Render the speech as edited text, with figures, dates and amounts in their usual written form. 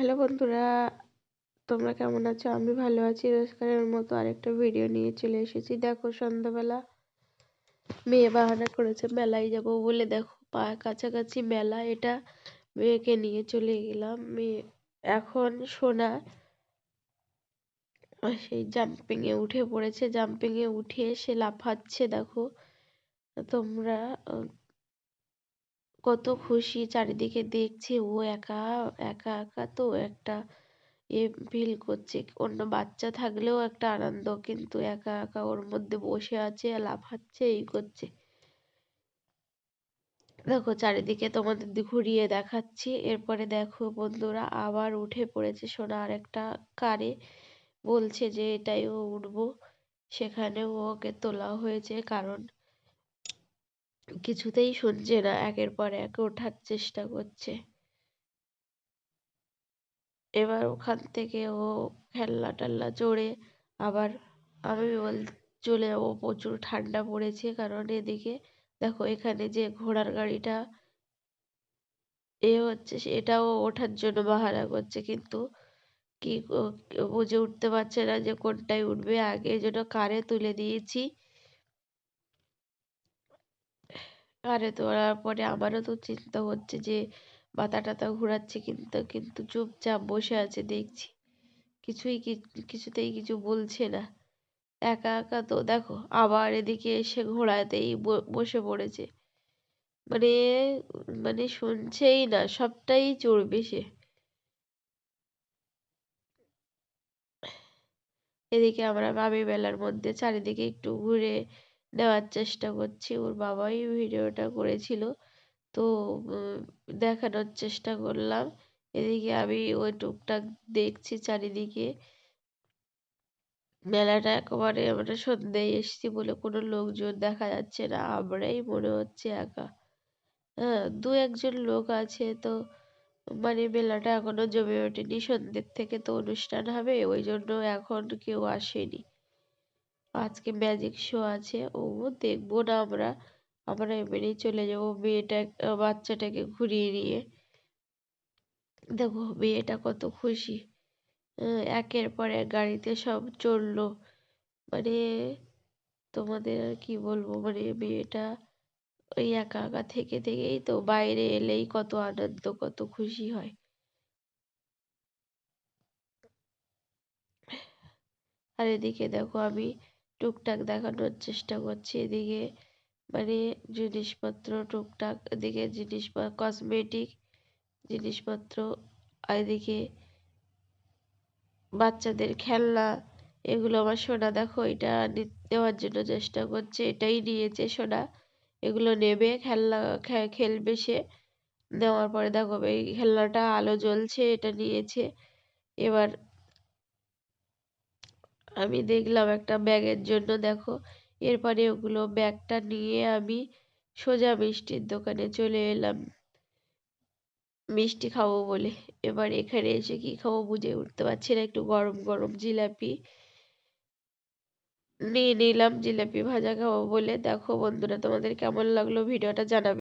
Hello বন্ধুরা, তোমরা কেমন আছো? আমি ভালো আছি। রোজকারের মতো আরেকটা ভিডিও নিয়ে চলে এসেছি। দেখো, সন্ধ্যাবেলা মেয়ে বাহানা করেছে মেলায় যাব বলে। দেখো, কাছাকাছি মেলা, এটা মেয়েকে নিয়ে চলে গেলাম। মেয়ে এখন সোনা সেই জাম্পিং এ উঠে পড়েছে। জাম্পিং এ উঠে সে লাফাচ্ছে। দেখো তোমরা, কত খুশি চারিদিকে দেখছে। ও একা একা একা তো একটা ফিল করছে। অন্য বাচ্চা থাকলেও একটা আনন্দ, কিন্তু একা একা ওর মধ্যে বসে আছে, লাফাচ্ছে, এই করছে। দেখো চারিদিকে তোমাদের ঘুরিয়ে দেখাচ্ছি। এরপরে দেখো বন্ধুরা, আবার উঠে পড়েছে সোনা আরেকটা কারে। বলছে যে এটাই ও উঠবো। সেখানেও ওকে তোলা হয়েছে, কারণ কিছুতেই শুনছে না, একের পর এক ওঠার চেষ্টা করছে। এবার ওখান থেকে ও খেলনা টেলনা চড়ে আবার আমি চলে যাবো। প্রচুর ঠান্ডা পড়েছে, কারণ এদিকে দেখো এখানে যে ঘোড়ার গাড়িটা হচ্ছে, এটাও ওঠার জন্য বাহানা করছে, কিন্তু কি বুঝে উঠতে পারছে না যে কোনটায় উঠবে। আগে যেন কারে তুলে দিয়েছি। কারে তোলার পরে আমারও তো চিন্তা হচ্ছে যে মাথা টাথা ঘুরাচ্ছে, কিন্তু কিন্তু চুপচাপ বসে আছে দেখছি। কিছুতেই কিছু বলছে না। একা একা তো। দেখো আবার এদিকে এসে ঘোড়াতেই বসে পড়েছে। মানে মানে শুনছেই না, সবটাই চড়বে সে। এদিকে আমরা মামি মেলার মধ্যে চারিদিকে একটু ঘুরে নেওয়ার চেষ্টা করছি। ওর বাবাই ভিডিওটা করেছিল, তো দেখানোর চেষ্টা করলাম। এদিকে আমি ওই টুকটাক দেখছি চারিদিকে। মেলাটা একেবারে আমরা সন্ধ্যায় এসেছি বলে কোনো লোকজন দেখা যাচ্ছে না, আমরাই মনে হচ্ছে একা। হ্যাঁ, দু একজন লোক আছে, তো মানে মেলাটা এখনো জমে ওঠেনি। সন্ধ্যের থেকে তো অনুষ্ঠান হবে, ওই জন্য এখন কেউ আসেনি। আজকে ম্যাজিক শো আছে, ও দেখবো না আমরা। আমরা এমনি চলে যাবো বাচ্চাটাকে ঘুরিয়ে নিয়ে। দেখো মেয়েটা কত খুশি। একের পর এক গাড়িতে সব চড়লো। মানে তোমাদের আর কি বলবো, মানে মেয়েটা ওই একা একা থেকে থেকেই তো বাইরে এলেই কত আনন্দ, কত খুশি হয়। আর এদিকে দেখো আমি টুকটাক দেখানোর চেষ্টা করছি। এদিকে মানে জিনিসপত্র টুকটাক, এদিকে কসমেটিক জিনিসপত্র, আর এদিকে বাচ্চাদের খেলনা। এগুলো আমার সোনা দেখো এটা নেওয়ার জন্য চেষ্টা করছে। এটাই নিয়েছে সোনা, এগুলো নেবে, খেলনা খেলবে সে। নেওয়ার পরে দেখো এই খেলনাটা আলো জ্বলছে, এটা নিয়েছে। এবার আমি দেখলাম একটা ব্যাগের জন্য। দেখো এরপরে ওগুলো ব্যাগটা নিয়ে আমি সোজা মিষ্টির দোকানে চলে এলাম মিষ্টি খাবো বলে। এবার এখানে এসে কি খাবো বুঝে উঠতে পারছি না। একটু গরম গরম জিলাপি নিয়ে নিলাম, জিলাপি ভাজা খাবো বলে। দেখো বন্ধুরা, তোমাদের কেমন লাগলো ভিডিওটা জানাবে।